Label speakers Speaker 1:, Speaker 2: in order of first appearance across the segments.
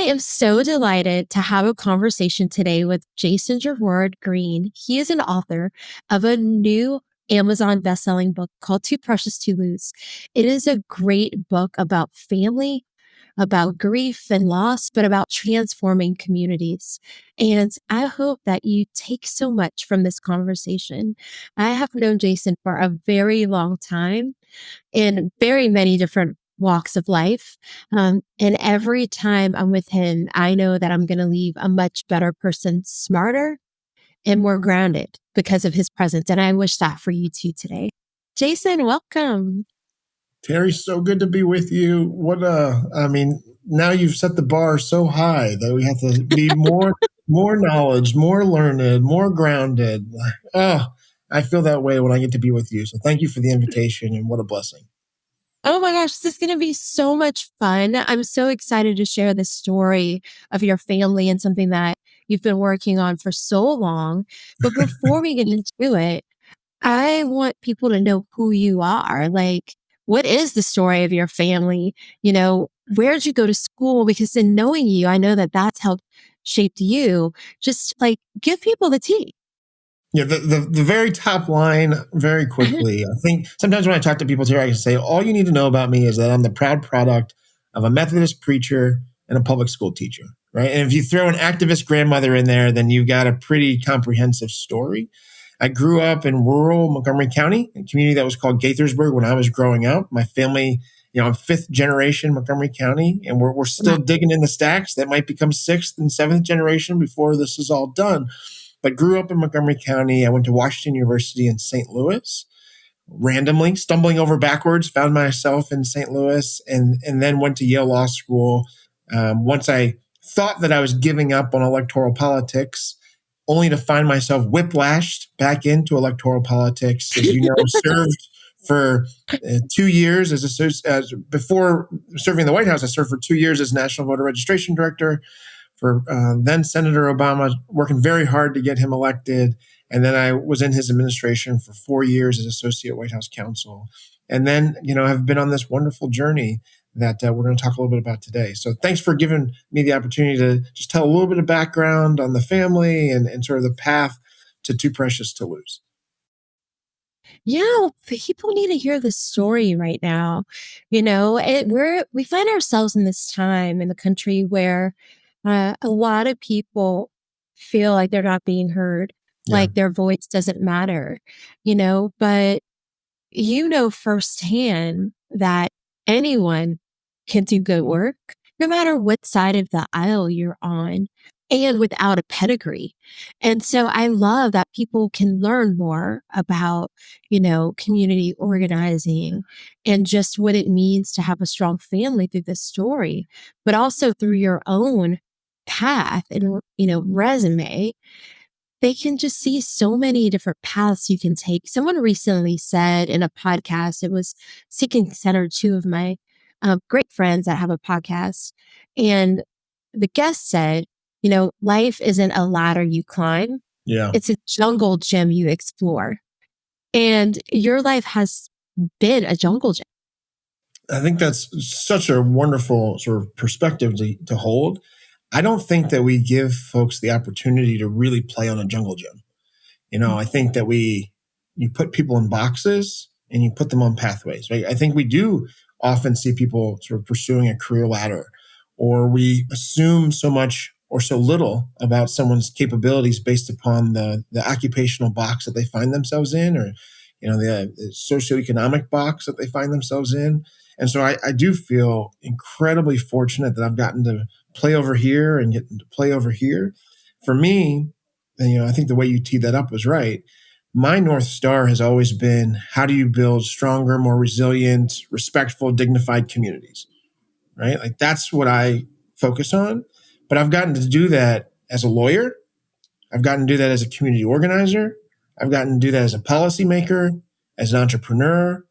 Speaker 1: am so delighted to have a conversation today with Jason Gerard Green. He is an author of a new Amazon bestselling book called Too Precious to Lose. It is a great book about family, about grief and loss, but about transforming communities. And I hope that you take so much from this conversation. I have known Jason for a very long time in very many different walks of life. And every time I'm with him, I know that I'm going to leave a much better person, smarter and more grounded because of his presence. And I wish that for you too today. Jason, welcome.
Speaker 2: Terri, so good to be with you. Now you've set the bar so high that we have to be more knowledge, more learned, more grounded. Oh, I feel that way when I get to be with you. So thank you for the invitation, and what a blessing.
Speaker 1: Oh my gosh, this is going to be so much fun. I'm so excited to share the story of your family and something that you've been working on for so long. But before we get into it, I want people to know who you are. Like, what is the story of your family? Where did you go to school? Because in knowing you, I know that that's helped shape you. Just like give people the tea.
Speaker 2: Yeah, the very top line very quickly. I think sometimes when I talk to people here, I can say, all you need to know about me is that I'm the proud product of a Methodist preacher and a public school teacher, right? And if you throw an activist grandmother in there, then you've got a pretty comprehensive story. I grew up in rural Montgomery County, a community that was called Gaithersburg when I was growing up. My family, I'm fifth generation Montgomery County, and we're still digging in the stacks. That might become sixth and seventh generation before this is all done. But grew up in Montgomery County. I went to Washington University in St. Louis. Randomly, stumbling over backwards, found myself in St. Louis, and then went to Yale Law School. Once I thought that I was giving up on electoral politics, only to find myself whiplashed back into electoral politics. As you know, served for 2 years before serving in the White House. I served for 2 years as National Voter Registration Director for then Senator Obama, working very hard to get him elected. And then I was in his administration for 4 years as Associate White House Counsel. And then, I've been on this wonderful journey that we're going to talk a little bit about today. So thanks for giving me the opportunity to just tell a little bit of background on the family and sort of the path to Too Precious to Lose.
Speaker 1: Yeah, people need to hear this story right now. We find ourselves in this time in the country where a lot of people feel like they're not being heard, like their voice doesn't matter, but firsthand that anyone can do good work, no matter what side of the aisle you're on, and without a pedigree. And so I love that people can learn more about, community organizing and just what it means to have a strong family through this story, but also through your own path and, resume. They can just see so many different paths you can take. Someone recently said in a podcast, it was Seeking Center, two of my great friends that have a podcast. And the guest said, life isn't a ladder you climb.
Speaker 2: Yeah.
Speaker 1: It's a jungle gym you explore. And your life has been a jungle gym.
Speaker 2: I think that's such a wonderful sort of perspective to hold. I don't think that we give folks the opportunity to really play on a jungle gym. I think that you put people in boxes and you put them on pathways, right? I think we do often see people sort of pursuing a career ladder, or we assume so much or so little about someone's capabilities based upon the occupational box that they find themselves in, or, the socioeconomic box that they find themselves in. And so I do feel incredibly fortunate that I've gotten to play over here and get to play over here. For me, and, I think the way you teed that up was right. My North Star has always been, how do you build stronger, more resilient, respectful, dignified communities, right? Like that's what I focus on. But I've gotten to do that as a lawyer. I've gotten to do that as a community organizer. I've gotten to do that as a policymaker, as an entrepreneur,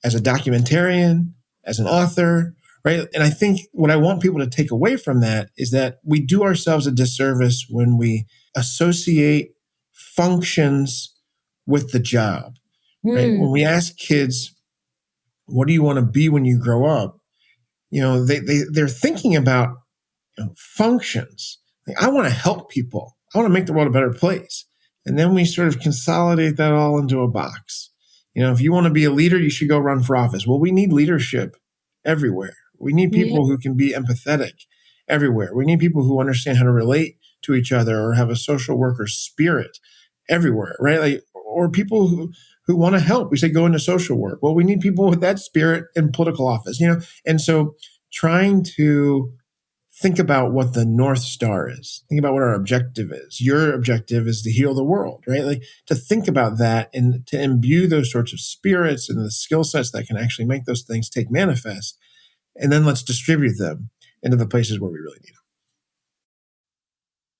Speaker 2: as a documentarian, as an author, right? And I think what I want people to take away from that is that we do ourselves a disservice when we associate functions with the job, right? When we ask kids, what do you want to be when you grow up? They're thinking about functions. Like, I want to help people. I want to make the world a better place. And then we sort of consolidate that all into a box. If you want to be a leader, you should go run for office. Well, we need leadership everywhere. We need
Speaker 1: Yeah.
Speaker 2: people who can be empathetic everywhere. We need people who understand how to relate to each other or have a social worker spirit everywhere, right? Like, or people who want to help. We say go into social work. Well, we need people with that spirit in political office, And so trying to think about what the North Star is. Think about what our objective is. Your objective is to heal the world, right? Like, to think about that and to imbue those sorts of spirits and the skill sets that can actually make those things take manifest. And then let's distribute them into the places where we really need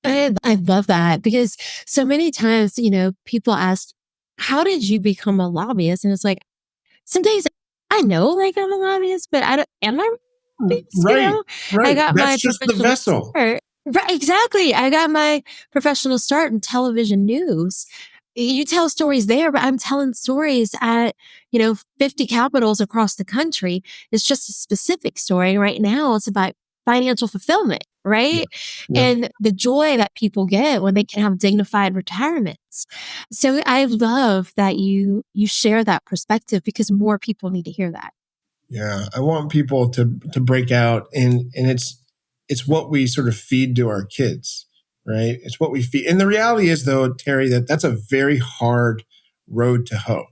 Speaker 2: them.
Speaker 1: I love that because so many times, people ask, how did you become a lobbyist? And it's like, some days I know like I'm a lobbyist, but I don't, am I lobbyist?
Speaker 2: Right,
Speaker 1: I
Speaker 2: right.
Speaker 1: got my
Speaker 2: That's just the
Speaker 1: professional
Speaker 2: vessel.
Speaker 1: start. Right, exactly. I got my professional start in television news. You tell stories there, but I'm telling stories at, 50 capitals across the country. It's just a specific story. Right now, it's about financial fulfillment,
Speaker 2: Yeah,
Speaker 1: right?
Speaker 2: yeah.
Speaker 1: And the joy that people get when they can have dignified retirements. So I love that you share that perspective because more people need to hear that.
Speaker 2: Yeah, I want people to break out, and it's what we sort of feed to our kids, right? It's what we feed. And the reality is, though, Terry, that's a very hard road to hoe.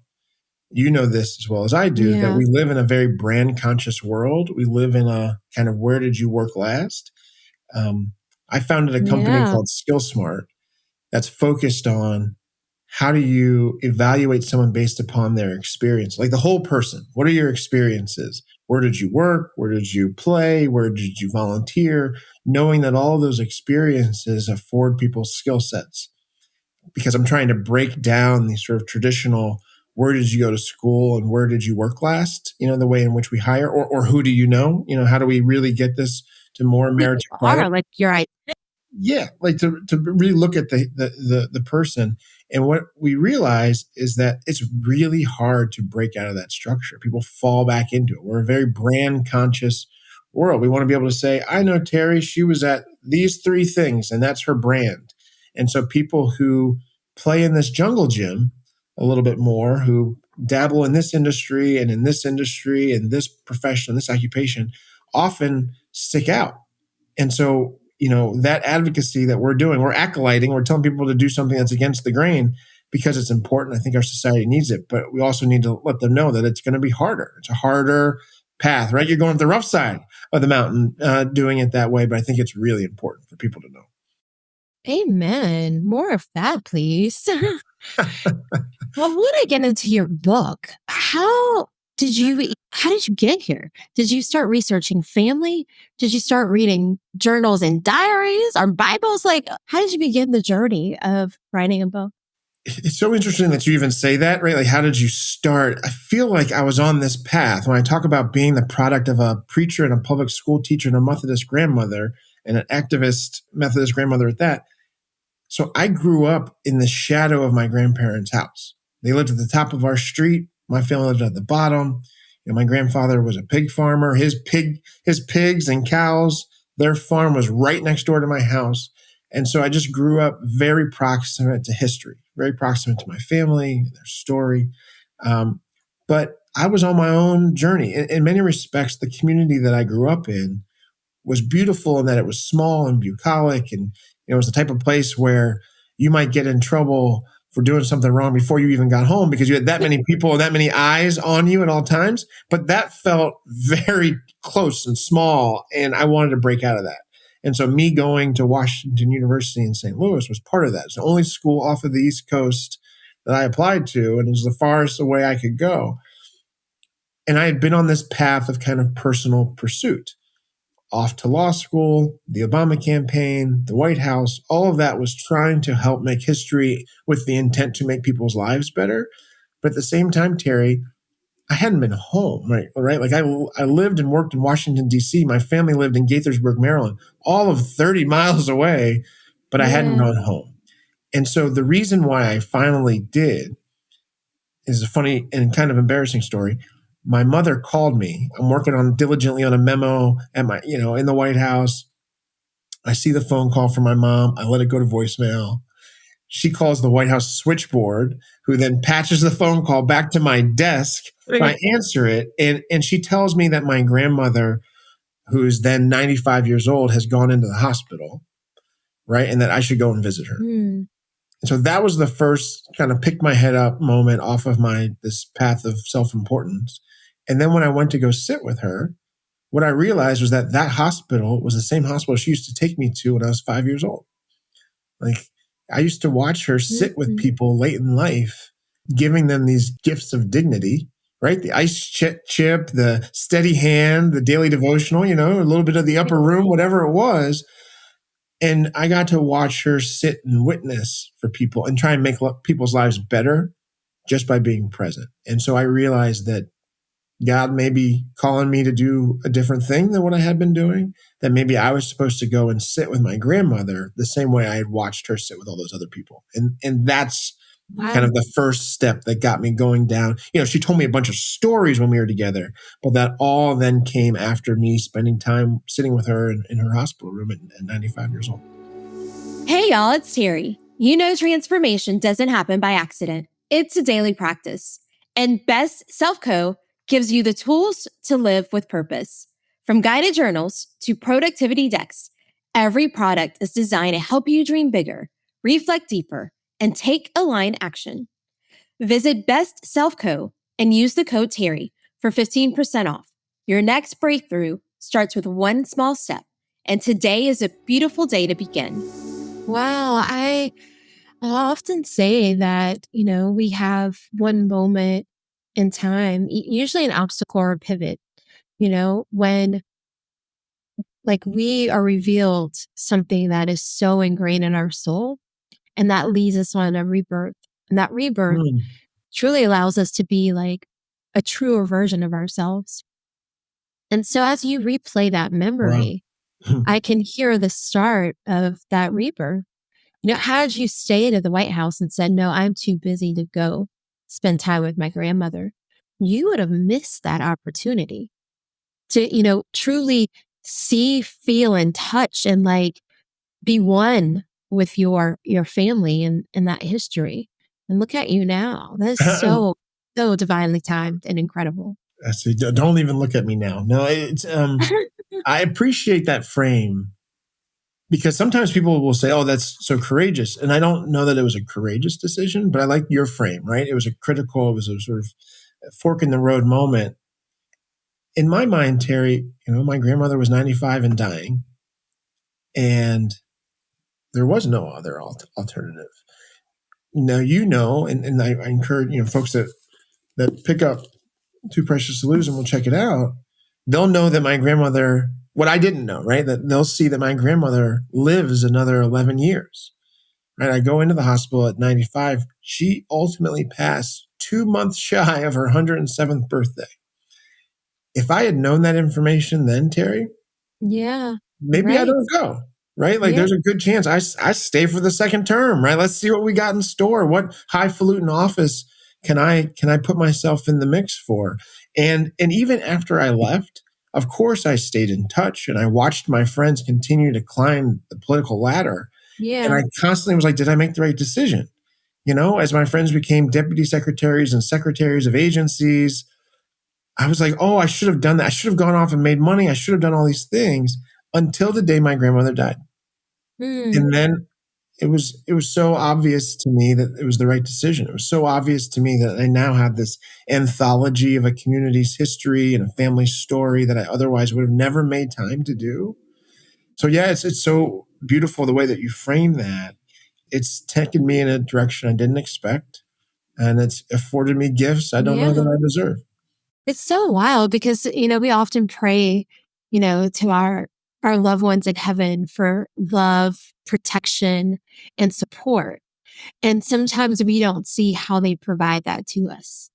Speaker 2: You know this as well as I do, that
Speaker 1: Yeah.
Speaker 2: we live in a very brand conscious world. We live in a kind of where did you work last? Um, I founded a company
Speaker 1: Yeah.
Speaker 2: called Skill Smart that's focused on how do you evaluate someone based upon their experience, like the whole person. What are your experiences? Where did you work? Where did you play? Where did you volunteer? Knowing that all of those experiences afford people skill sets, because I'm trying to break down these sort of traditional where did you go to school and where did you work last, the way in which we hire, or who do you know? How do we really get this to more
Speaker 1: Who you
Speaker 2: meritocratic?
Speaker 1: are, like you're right.
Speaker 2: Yeah, like to really look at the person. And what we realize is that it's really hard to break out of that structure. People fall back into it. We're a very brand conscious world. We want to be able to say, I know Terry, she was at these three things and that's her brand. And so people who play in this jungle gym a little bit more, who dabble in this industry and in this industry and this profession, this occupation, often stick out. And so, that advocacy that we're doing, we're acolyting, we're telling people to do something that's against the grain because it's important. I think our society needs it, but we also need to let them know that it's going to be harder. It's a harder path, right? You're going up the rough side of the mountain doing it that way, but I think it's really important for people to know.
Speaker 1: Amen. More of that, please. Well, I want to get into your book. How did you get here? Did you start researching family? Did you start reading journals and diaries or Bibles? Like, how did you begin the journey of writing a book?
Speaker 2: It's so interesting that you even say that, right? Like, how did you start? I feel like I was on this path when I talk about being the product of a preacher and a public school teacher and a Methodist grandmother and an activist Methodist grandmother at that. So I grew up in the shadow of my grandparents' house. They lived at the top of our street. My family lived at the bottom. My grandfather was a pig farmer. His pigs and cows, their farm was right next door to my house. And so I just grew up very proximate to history, very proximate to my family, their story. But I was on my own journey. In many respects, the community that I grew up in was beautiful in that it was small and bucolic, and it was the type of place where you might get in trouble for doing something wrong before you even got home because you had that many people and that many eyes on you at all times. But that felt very close and small, and I wanted to break out of that. And so me going to Washington University in St. Louis was part of that. It's the only school off of the East Coast that I applied to, and it was the farthest away I could go. And I had been on this path of kind of personal pursuit, off to law school, the Obama campaign, the White House, all of that was trying to help make history with the intent to make people's lives better. But at the same time, Terry, I hadn't been home, right? Like I lived and worked in Washington, D.C. My family lived in Gaithersburg, Maryland, all of 30 miles away, but I hadn't
Speaker 1: Yeah.
Speaker 2: gone home. And so the reason why I finally did is a funny and kind of embarrassing story. My mother called me. I'm working on diligently on a memo at my, in the White House. I see the phone call from my mom. I let it go to voicemail. She calls the White House switchboard, who then patches the phone call back to my desk. So I answer it, and she tells me that my grandmother, who's then 95 years old, has gone into the hospital, right? And that I should go and visit her.
Speaker 1: Mm.
Speaker 2: And so that was the first kind of pick my head up moment off of this path of self-importance. And then when I went to go sit with her, what I realized was that hospital was the same hospital she used to take me to when I was 5 years old. Like, I used to watch her sit with people late in life, giving them these gifts of dignity, right? The ice chip, the steady hand, the daily devotional, a little bit of the upper room, whatever it was. And I got to watch her sit and witness for people and try and make people's lives better just by being present. And so I realized that God may be calling me to do a different thing than what I had been doing, that maybe I was supposed to go and sit with my grandmother the same way I had watched her sit with all those other people. And that's kind of the first step that got me going down. She told me a bunch of stories when we were together, but that all then came after me spending time sitting with her in her hospital room at 95 years old.
Speaker 1: Hey y'all, it's Terri. Transformation doesn't happen by accident. It's a daily practice. And Best Self Co gives you the tools to live with purpose. From guided journals to productivity decks, every product is designed to help you dream bigger, reflect deeper, and take aligned action. Visit Best Self Co and use the code Terri for 15% off. Your next breakthrough starts with one small step, and today is a beautiful day to begin. Wow, I often say that, we have one moment in time, usually an obstacle or a pivot, when like we are revealed something that is so ingrained in our soul, and that leads us on a rebirth. And that rebirth truly allows us to be like a truer version of ourselves. And so as you replay that memory, I can hear the start of that rebirth. Had you stayed at the White House and said, no, I'm too busy to go spend time with my grandmother, you would have missed that opportunity to, truly see, feel, and touch and like be one with your family and that history. And look at you now. That is so divinely timed and incredible.
Speaker 2: See, don't even look at me now. No, it's I appreciate that frame, because sometimes people will say, oh, that's so courageous. And I don't know that it was a courageous decision, but I like your frame, right? It was it was a sort of fork in the road moment. In my mind, Terri, my grandmother was 95 and dying, and there was no other alternative. Now, and I encourage, folks that pick up Too Precious to Lose and will check it out, they'll know that my grandmother, what I didn't know, right? That they'll see that my grandmother lives another 11 years, right? I go into the hospital at 95. She ultimately passed 2 months shy of her 107th birthday. If I had known that information then, Terri, maybe I don't go, right? Like there's a good chance I stay for the second term, right? Let's see what we got in store. What highfalutin office can I put myself in the mix for? And even after I left, of course I stayed in touch and I watched my friends continue to climb the political ladder.
Speaker 1: Yeah.
Speaker 2: And I constantly was like, did I make the right decision? As my friends became deputy secretaries and secretaries of agencies, I was like, oh, I should have done that. I should have gone off and made money. I should have done all these things until the day my grandmother died. And then it was so obvious to me that it was the right decision. It was so obvious to me that I now have this anthology of a community's history and a family story that I otherwise would have never made time to do. So yeah, it's so beautiful the way that you frame that. It's taken me in a direction I didn't expect, and it's afforded me gifts I don't know that I deserve.
Speaker 1: It's so wild because, we often pray, to our loved ones in heaven for love, protection, and support. And sometimes we don't see how they provide that to us,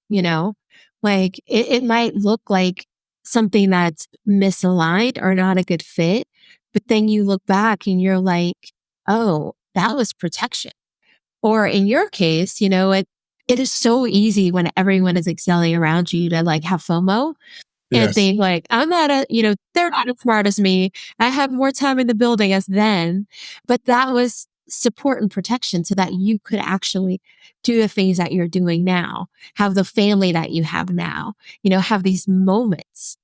Speaker 1: Like it might look like something that's misaligned or not a good fit, but then you look back and you're like, oh, that was protection. Or in your case, it is so easy when everyone is excelling around you to like have FOMO. and
Speaker 2: Yes.
Speaker 1: think like, I'm not they're not as smart as me. I have more time in the building as them. But that was support and protection so that you could actually do the things that you're doing now, have the family that you have now, have these moments.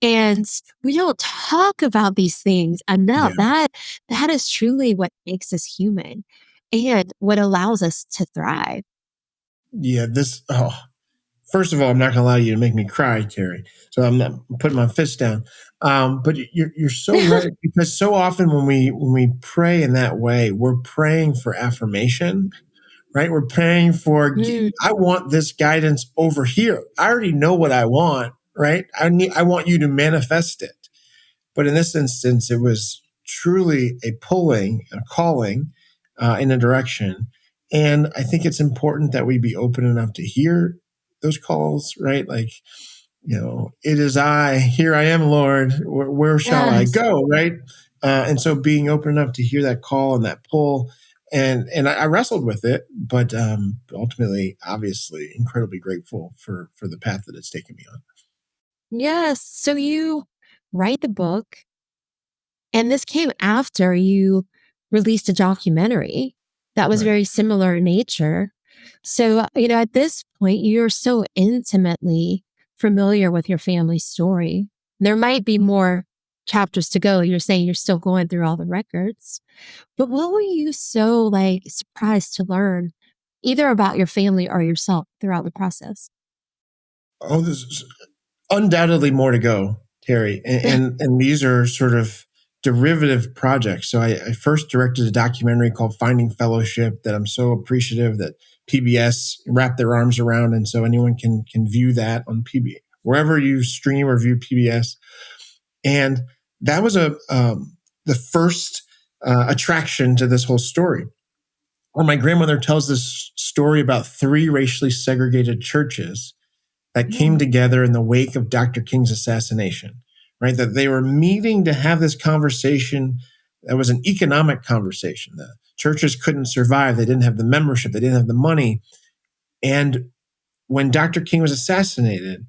Speaker 1: And we don't talk about these things enough.
Speaker 2: Yeah.
Speaker 1: That is truly what makes us human and what allows us to thrive.
Speaker 2: Yeah. First of all, I'm not going to allow you to make me cry, Terry. So I'm not putting my fist down. But you're so right, because so often when we pray in that way, we're praying for affirmation, right? We're praying for,
Speaker 1: Mm,
Speaker 2: I want this guidance over here. I already know what I want, right? I want you to manifest it. But in this instance, it was truly a pulling, a calling in a direction. And I think it's important that we be open enough to hear those calls, right? Like, it is I, here I am, Lord, where shall I
Speaker 1: yes.
Speaker 2: go, right? And so being open enough to hear that call and that pull, and I wrestled with it, but ultimately, obviously, incredibly grateful for the path that it's taken me on.
Speaker 1: Yes. So you write the book, and this came after you released a documentary that was
Speaker 2: Right.
Speaker 1: very similar in nature. So, at this point, you're so intimately familiar with your family's story. There might be more chapters to go. You're saying you're still going through all the records. But what were you so surprised to learn either about your family or yourself throughout the process?
Speaker 2: Oh, there's undoubtedly more to go, Terry, and these are sort of derivative projects. So I first directed a documentary called Finding Fellowship that I'm so appreciative that PBS wrapped their arms around, and so anyone can view that on PBS wherever you stream or view PBS. And that was the first attraction to this whole story. Or my grandmother tells this story about three racially segregated churches that came
Speaker 1: Yeah.
Speaker 2: together in the wake of Dr. King's assassination, right? That they were meeting to have this conversation that was an economic conversation. The churches couldn't survive. They didn't have the membership. They didn't have the money. And when Dr. King was assassinated,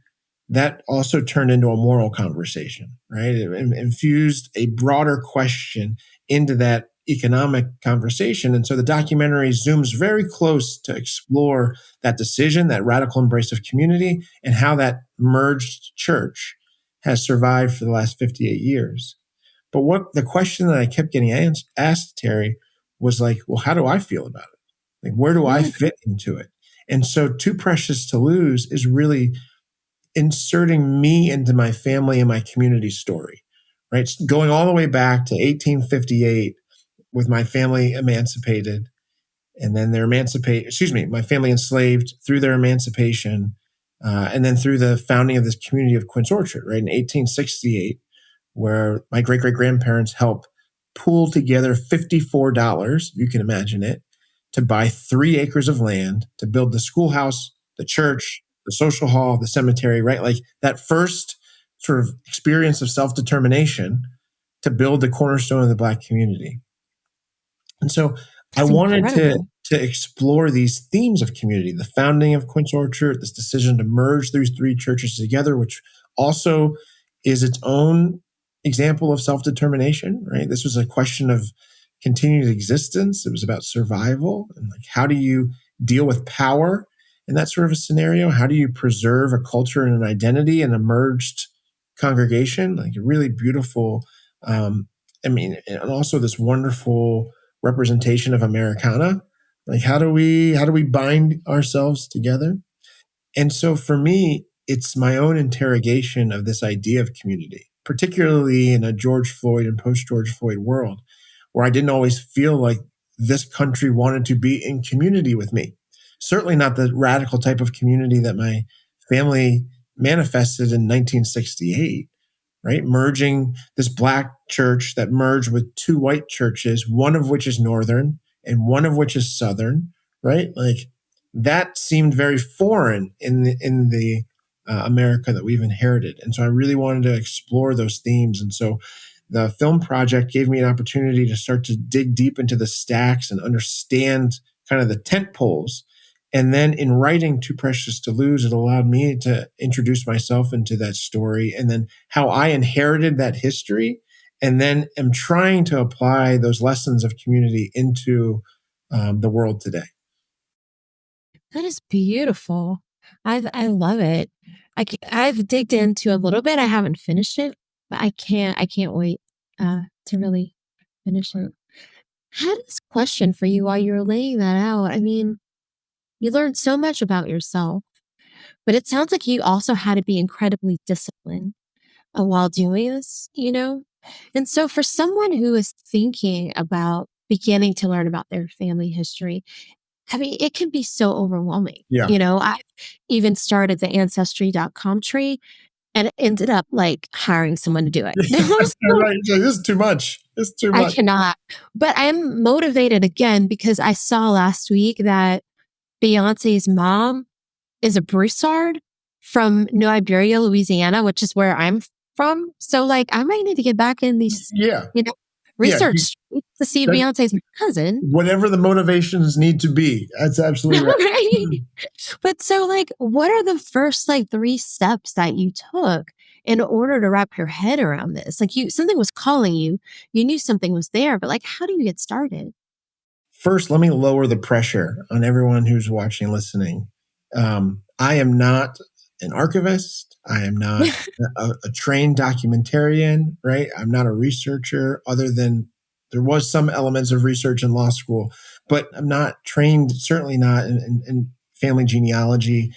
Speaker 2: that also turned into a moral conversation, right? It infused a broader question into that economic conversation. And so the documentary zooms very close to explore that decision, that radical embrace of community, and how that merged church has survived for the last 58 years. But what the question that I kept getting asked, Terry, was like, well, how do I feel about it? Like, where do I
Speaker 1: Mm,
Speaker 2: fit into it? And so, Too Precious to Lose is really inserting me into my family and my community story, right? Going all the way back to 1858 with my family emancipated, and then my family enslaved through their emancipation, and then through the founding of this community of Quince Orchard, right? In 1868, where my great great grandparents helped pool together $54, you can imagine it, to buy 3 acres of land to build the schoolhouse, the church, the social hall, the cemetery, right? Like that first sort of experience of self determination to build the cornerstone of the Black community. And so I
Speaker 1: that's
Speaker 2: wanted to
Speaker 1: incredible.
Speaker 2: to explore these themes of community, the founding of Quince Orchard, this decision to merge these three churches together, which also is its own example of self-determination, right? This was a question of continued existence. It was about survival and like how do you deal with power in that sort of a scenario? How do you preserve a culture and an identity in a merged congregation? Like a really beautiful, and also this wonderful representation of Americana. Like how do we bind ourselves together? And so for me, it's my own interrogation of this idea of community, particularly in a George Floyd and post George Floyd world, where I didn't always feel like this country wanted to be in community with me. Certainly not the radical type of community that my family manifested in 1968, right? Merging this Black church that merged with two white churches, one of which is Northern and one of which is Southern, right? Like that seemed very foreign in the America that we've inherited. And so I really wanted to explore those themes. And so the film project gave me an opportunity to start to dig deep into the stacks and understand kind of the tent poles And then in writing Too Precious to Lose, it allowed me to introduce myself into that story and then how I inherited that history and then am trying to apply those lessons of community into the world today.
Speaker 1: That is beautiful. I love it. I've digged into a little bit. I haven't finished it, but I can't wait to really finish it. I had this question for you while you were laying that out. I mean, you learned so much about yourself, but it sounds like you also had to be incredibly disciplined while doing this, you know? And so for someone who is thinking about beginning to learn about their family history, I mean, it can be so overwhelming.
Speaker 2: Yeah.
Speaker 1: I've even started the ancestry.com tree and it ended up like hiring someone to do it.
Speaker 2: Right. This is too much. It's too
Speaker 1: I
Speaker 2: much.
Speaker 1: cannot. But I am motivated again because I saw last week that Beyonce's mom is a Broussard from New Iberia, Louisiana, which is where I'm from. So like I might need to get back in these,
Speaker 2: Yeah.
Speaker 1: you know,
Speaker 2: Yeah.
Speaker 1: research to see if
Speaker 2: That,
Speaker 1: Beyonce's my cousin.
Speaker 2: whatever the motivations need to be. That's absolutely right.
Speaker 1: Right? But so like what are the first like three steps that you took in order to wrap your head around this? Like something was calling you, you knew something was there, but like how do you get started?
Speaker 2: First, let me lower the pressure on everyone who's watching, listening. I am not an archivist. I am not a trained documentarian, right? I'm not a researcher, other than there was some elements of research in law school, but I'm not trained, certainly not in family genealogy.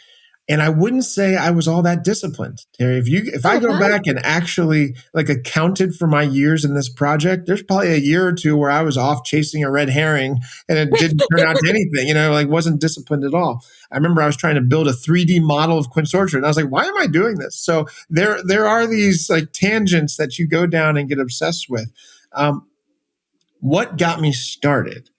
Speaker 2: And I wouldn't say I was all that disciplined, Terry. If I
Speaker 1: Oh,
Speaker 2: go
Speaker 1: what?
Speaker 2: back and actually like accounted for my years in this project, there's probably a year or two where I was off chasing a red herring and it didn't turn out to anything, like wasn't disciplined at all. I remember I was trying to build a 3D model of Quince Orchard and I was like, why am I doing this? So there are these like tangents that you go down and get obsessed with. What got me started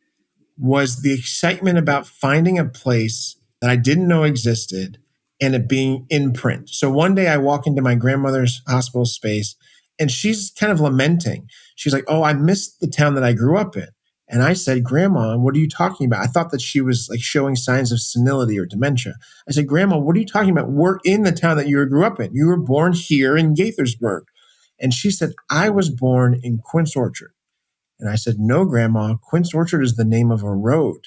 Speaker 2: was the excitement about finding a place that I didn't know existed and it being in print. So one day I walk into my grandmother's hospital space and she's kind of lamenting. She's like, "Oh, I missed the town that I grew up in." And I said, "Grandma, what are you talking about?" I thought that she was like showing signs of senility or dementia. I said, "Grandma, what are you talking about? We're in the town that you grew up in. You were born here in Gaithersburg." And she said, "I was born in Quince Orchard." And I said, "No, Grandma, Quince Orchard is the name of a road.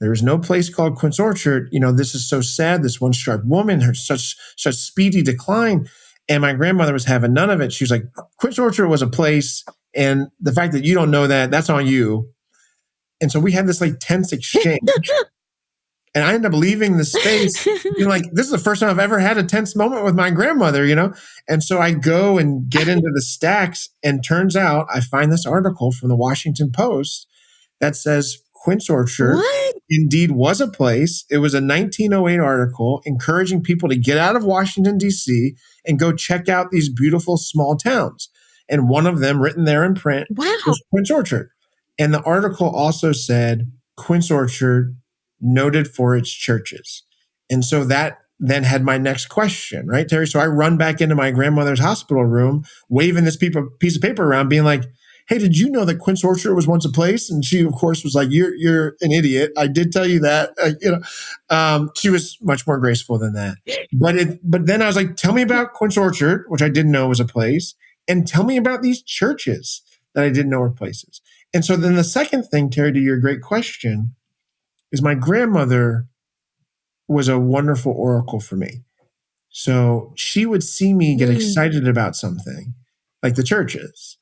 Speaker 2: There is no place called Quince Orchard. This is so sad. This one sharp woman, her such speedy decline." And my grandmother was having none of it. She was like, "Quince Orchard was a place. And the fact that you don't know that, that's on you." And so we had this like tense exchange. And I ended up leaving the space being like, this is the first time I've ever had a tense moment with my grandmother. And so I go and get into the stacks. And turns out I find this article from the Washington Post that says Quince Orchard
Speaker 1: What?
Speaker 2: indeed was a place. It was a 1908 article encouraging people to get out of Washington, D.C. and go check out these beautiful small towns. And one of them, written there in print,
Speaker 1: Wow.
Speaker 2: was Quince Orchard. And the article also said Quince Orchard, noted for its churches. And so that then had my next question, right, Terry? So I run back into my grandmother's hospital room, waving this piece of paper around, being like, "Hey, did you know that Quince Orchard was once a place?" And she, of course, was like, "You're an idiot. I did tell you that." She was much more graceful than that. But then I was like, "Tell me about Quince Orchard," which I didn't know was a place, and tell me about these churches that I didn't know were places. And so then the second thing, Terry, to your great question, is my grandmother was a wonderful oracle for me. So she would see me get
Speaker 1: Mm.
Speaker 2: excited about something, like the churches,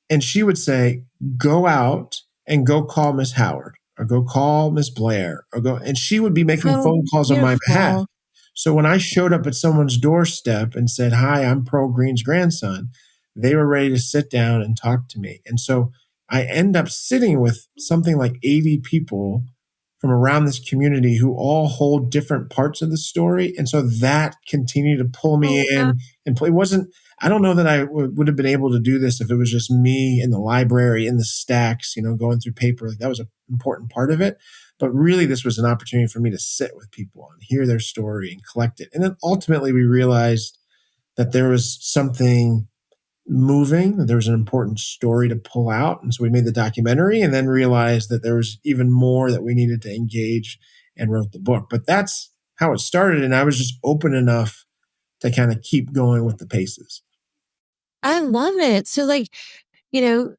Speaker 2: and she would say, "Go out and go call Miss Howard or go call Miss Blair or go," and she would be making
Speaker 1: Oh,
Speaker 2: phone calls on my behalf.
Speaker 1: beautiful.
Speaker 2: So when I showed up at someone's doorstep and said, "Hi, I'm Pearl Green's grandson," they were ready to sit down and talk to me. And so I end up sitting with something like 80 people from around this community who all hold different parts of the story. And so that continued to pull me
Speaker 1: Oh, wow.
Speaker 2: in and play. It wasn't, I don't know that I would have been able to do this if it was just me in the library, in the stacks, going through paper. Like that was an important part of it. But really, this was an opportunity for me to sit with people and hear their story and collect it. And then ultimately, we realized that there was something moving, that there was an important story to pull out. And so we made the documentary and then realized that there was even more that we needed to engage and wrote the book. But that's how it started. And I was just open enough to kind of keep going with the paces.
Speaker 1: I love it. So, like, you know,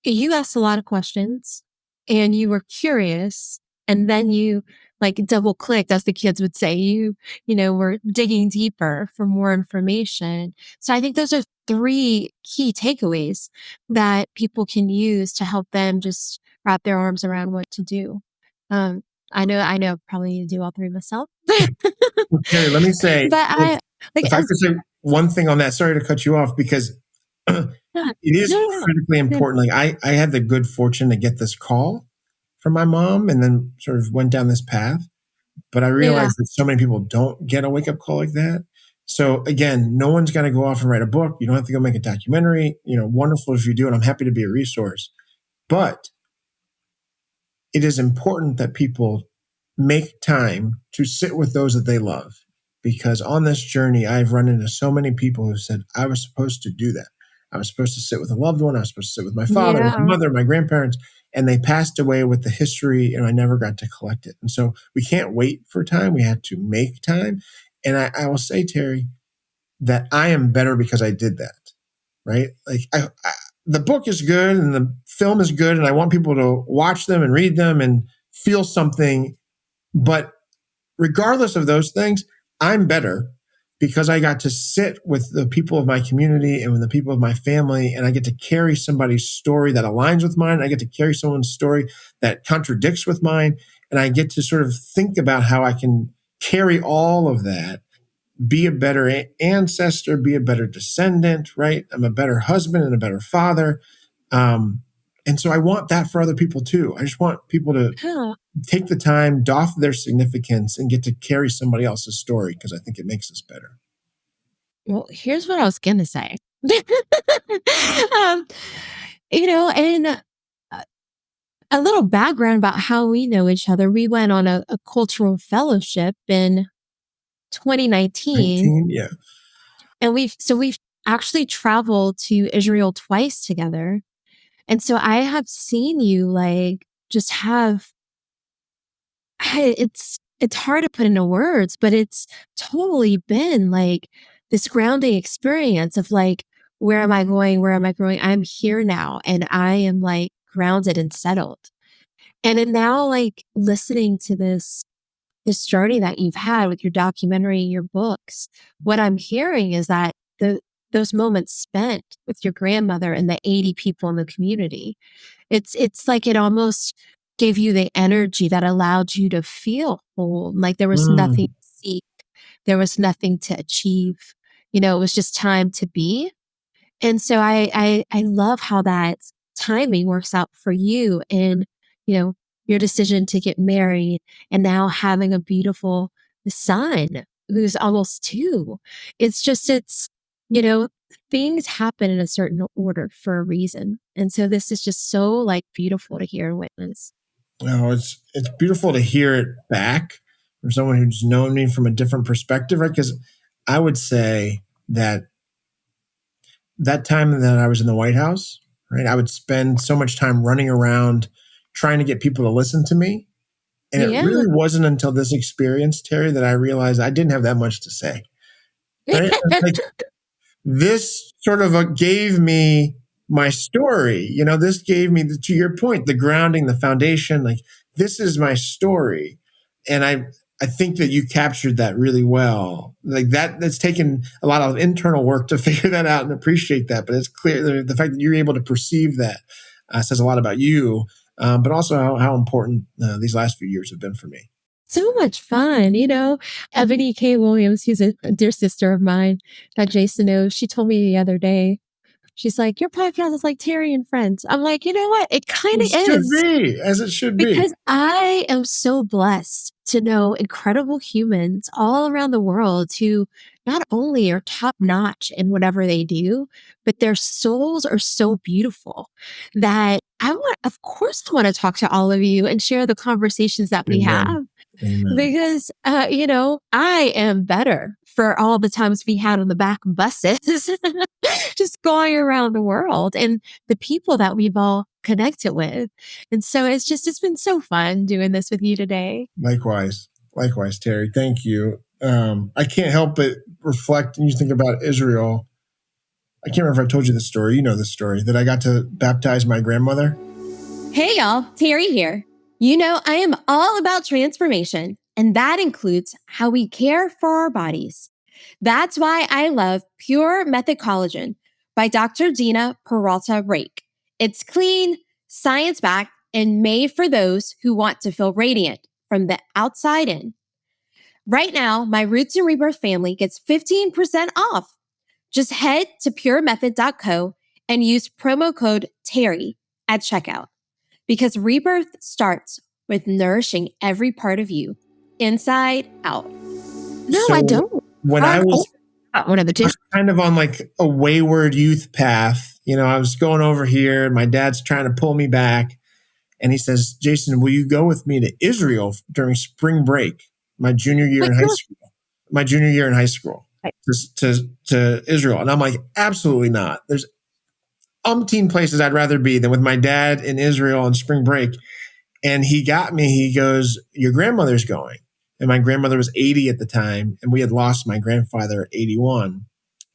Speaker 1: you asked a lot of questions and you were curious, and then you like double clicked, as the kids would say. Were digging deeper for more information. So I think those are three key takeaways that people can use to help them just wrap their arms around what to do. Um, I know probably need to do all three myself.
Speaker 2: Well, Terri, let me say,
Speaker 1: But I like
Speaker 2: if I
Speaker 1: as
Speaker 2: could say one thing on that, sorry to cut you off, because it
Speaker 1: yeah,
Speaker 2: is
Speaker 1: no, no, no.
Speaker 2: critically
Speaker 1: Good.
Speaker 2: important. Like I had the good fortune to get this call from my mom and then sort of went down this path. But I
Speaker 1: Yeah.
Speaker 2: realized that so many people don't get a wake up call like that. So again, no one's going to go off and write a book. You don't have to go make a documentary. Wonderful if you do, and I'm happy to be a resource. But it is important that people make time to sit with those that they love. Because on this journey, I've run into so many people who said, I was supposed to do that. I was supposed to sit with a loved one. I was supposed to sit with my father, my
Speaker 1: Yeah.
Speaker 2: mother, my grandparents, and they passed away with the history, and I never got to collect it. And so we can't wait for time. We had to make time. And I will say, Terri, that I am better because I did that, right? Like the book is good and the film is good, and I want people to watch them and read them and feel something. But regardless of those things, I'm better because I got to sit with the people of my community and with the people of my family, and I get to carry somebody's story that aligns with mine. I get to carry someone's story that contradicts with mine, and I get to sort of think about how I can carry all of that, be a better ancestor, be a better descendant, right? I'm a better husband and a better father. And so I want that for other people too. I just want people to
Speaker 1: Yeah.
Speaker 2: take the time, doff their significance, and get to carry somebody else's story because I think it makes us better.
Speaker 1: Well, here's what I was gonna say. um, and a little background about how we know each other. We went on a cultural fellowship in 2019,
Speaker 2: 19, yeah.
Speaker 1: and we've actually traveled to Israel twice together. And so I have seen you like just have it's hard to put into words, but it's totally been like this grounding experience of like, where am I going? Where am I growing? I'm here now and I am like grounded and settled. And then now like listening to this journey that you've had with your documentary, your books, what I'm hearing is that those moments spent with your grandmother and the 80 people in the community, it's like it almost gave you the energy that allowed you to feel whole. Like there was nothing
Speaker 2: Mm.
Speaker 1: to seek, there was nothing to achieve. It was just time to be. And so I love how that timing works out for you and, you know, your decision to get married and now having a beautiful son who's almost 2. It's, you know, things happen in a certain order for a reason. And so this is just so like beautiful to hear and witness.
Speaker 2: It's beautiful to hear it back from someone who's known me from a different perspective, right? Because I would say that time that I was in the White House, right, I would spend so much time running around trying to get people to listen to me. And it
Speaker 1: Yeah.
Speaker 2: really wasn't until this experience, Terri, that I realized I didn't have that much to say. Right? Like this sort of gave me my story. This gave me, to your point, the grounding, the foundation. Like this is my story, and I think that you captured that really well. Like that's taken a lot of internal work to figure that out and appreciate that. But it's clear the fact that you're able to perceive that says a lot about you, but also how important these last few years have been for me.
Speaker 1: So much fun, Ebony K. Williams, who's a dear sister of mine that Jason knows. She told me the other day, she's like, your podcast is like Terri and Friends. I'm like, you know what? It kind
Speaker 2: It
Speaker 1: of
Speaker 2: should
Speaker 1: is.
Speaker 2: be, as it should be.
Speaker 1: Because I am so blessed to know incredible humans all around the world who not only are top notch in whatever they do, but their souls are so beautiful that of course, I want to talk to all of you and share the conversations that we
Speaker 2: Amen.
Speaker 1: have
Speaker 2: Amen.
Speaker 1: because, I am better for all the times we had on the back of buses, just going around the world and the people that we've all connected with. And so it's been so fun doing this with you today.
Speaker 2: Likewise. Likewise, Terri. Thank you. I can't help but reflect and you think about Israel. I can't remember if I told you the story. You know the story that I got to baptize my grandmother.
Speaker 1: Hey y'all, Terri here. You know, I am all about transformation, and that includes how we care for our bodies. That's why I love Pure Method Collagen by Dr. Dina Peralta Rake. It's clean, science backed, and made for those who want to feel radiant from the outside in. Right now, my Roots and Rebirth family gets 15% off. Just head to puremethod.co and use promo code Terri at checkout. Because rebirth starts with nourishing every part of you, inside out. No,
Speaker 2: So
Speaker 1: I don't.
Speaker 2: when I was
Speaker 1: One of the two.
Speaker 2: kind of on like a wayward youth path, I was going over here and my dad's trying to pull me back. And he says, Jason, will you go with me to Israel during spring break, my junior year in high school, to Israel? And I'm like, absolutely not. There's umpteen places I'd rather be than with my dad in Israel on spring break. And he got me, he goes, your grandmother's going. And my grandmother was 80 at the time, and we had lost my grandfather at 81.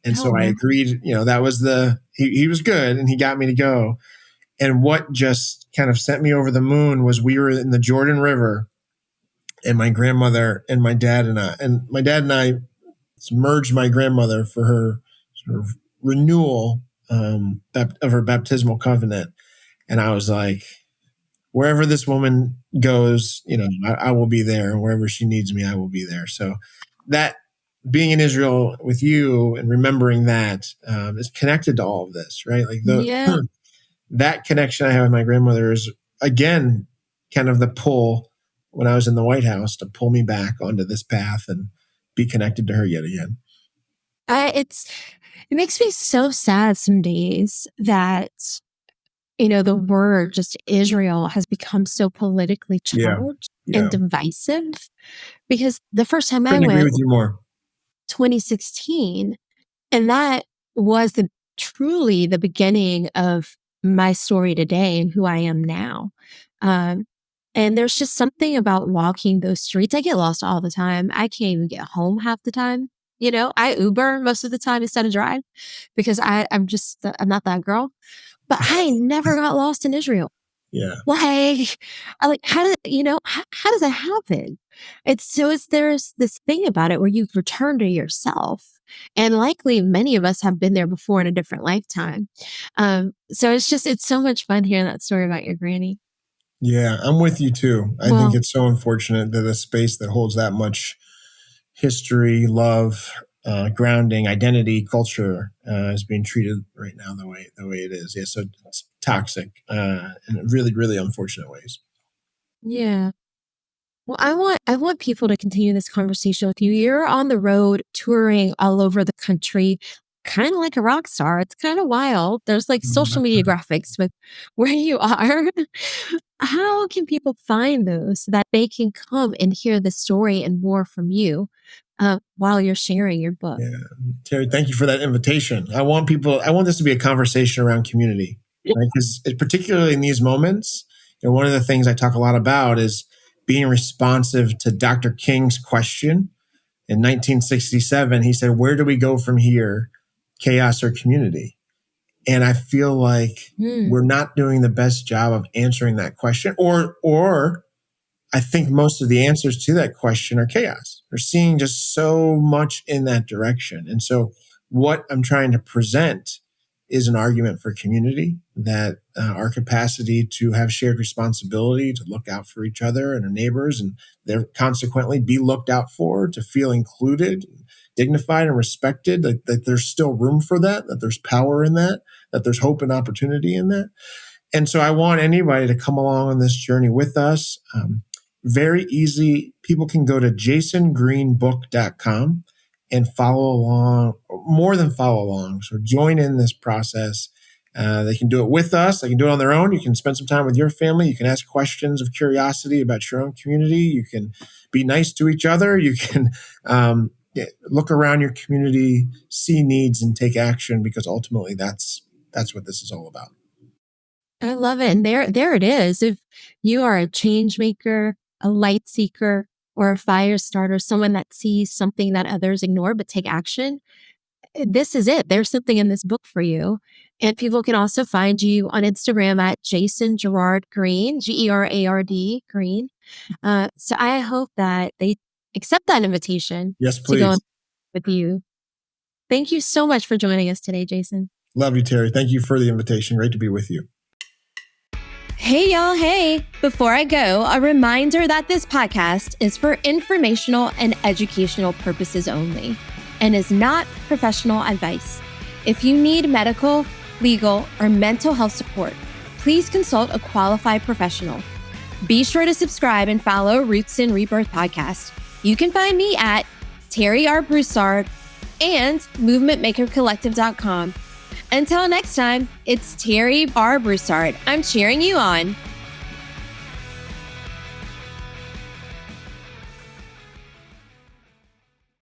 Speaker 2: And so I agreed, that was he was good, and he got me to go. And what just kind of sent me over the moon was we were in the Jordan River, and my grandmother and my dad and I merged my grandmother for her sort of renewal of her baptismal covenant. And I was like, wherever this woman goes, I will be there. And wherever she needs me, I will be there. So that being in Israel with you and remembering that is connected to all of this, right? Like that connection I have with my grandmother is, again, kind of the pull when I was in the White House to pull me back onto this path and be connected to her yet again.
Speaker 1: It makes me so sad some days that the word just Israel has become so politically charged and divisive. Because the first time I
Speaker 2: Couldn't agree
Speaker 1: went,
Speaker 2: with you more.
Speaker 1: 2016, and that was truly the beginning of my story today and who I am now. And there's just something about walking those streets. I get lost all the time. I can't even get home half the time. I Uber most of the time instead of drive because I'm not that girl. But I never got lost in Israel.
Speaker 2: Yeah.
Speaker 1: Like, how does that happen? There's this thing about it where you return to yourself. And likely many of us have been there before in a different lifetime. So it's so much fun hearing that story about your granny.
Speaker 2: Yeah, I'm with you too. I think it's so unfortunate that a space that holds that much history, love, grounding, identity, culture is being treated right now the way it is. Yeah, so it's toxic in really, really unfortunate ways.
Speaker 1: Yeah. Well, I want people to continue this conversation with you. You're on the road touring all over the country, kind of like a rock star. It's kind of wild. There's like social media graphics with where you are. How can people find those so that they can come and hear the story and more from you while you're sharing your book?
Speaker 2: Yeah. Terri, thank you for that invitation. I want this to be a conversation around community, right? Because particularly in these moments, one of the things I talk a lot about is being responsive to Dr. King's question. In 1967, he said, where do we go from here? Chaos or community? And I feel like we're not doing the best job of answering that question, or I think most of the answers to that question are chaos. We're seeing just so much in that direction. And so what I'm trying to present is an argument for community, that our capacity to have shared responsibility, to look out for each other and our neighbors, and consequently be looked out for, to feel included, dignified and respected, that there's still room for that there's power in that there's hope and opportunity in that. And so I want anybody to come along on this journey with us. Very easy. People can go to jasongreenbook.com and follow along, more than follow along. So join in this process. They can do it with us. They can do it on their own. You can spend some time with your family. You can ask questions of curiosity about your own community. You can be nice to each other. You can look around your community, see needs, and take action, because ultimately that's what this is all about.
Speaker 1: I love it. And there it is. If you are a change maker, a light seeker, or a fire starter, someone that sees something that others ignore but take action, this is it. There's something in this book for you. And people can also find you on Instagram at Jason Gerard Green, Gerard Green. So I hope that they accept that invitation
Speaker 2: Yes,
Speaker 1: to go
Speaker 2: please.
Speaker 1: with you. Thank you so much for joining us today, Jason.
Speaker 2: Love you, Terri. Thank you for the invitation. Great to be with you.
Speaker 1: Hey, y'all. Hey, before I go, a reminder that this podcast is for informational and educational purposes only and is not professional advice. If you need medical, legal, or mental health support, please consult a qualified professional. Be sure to subscribe and follow Roots and Rebirth podcast. You can find me at Terri R. Broussard and movementmakercollective.com. Until next time, it's Terri R. Broussard. I'm cheering you on.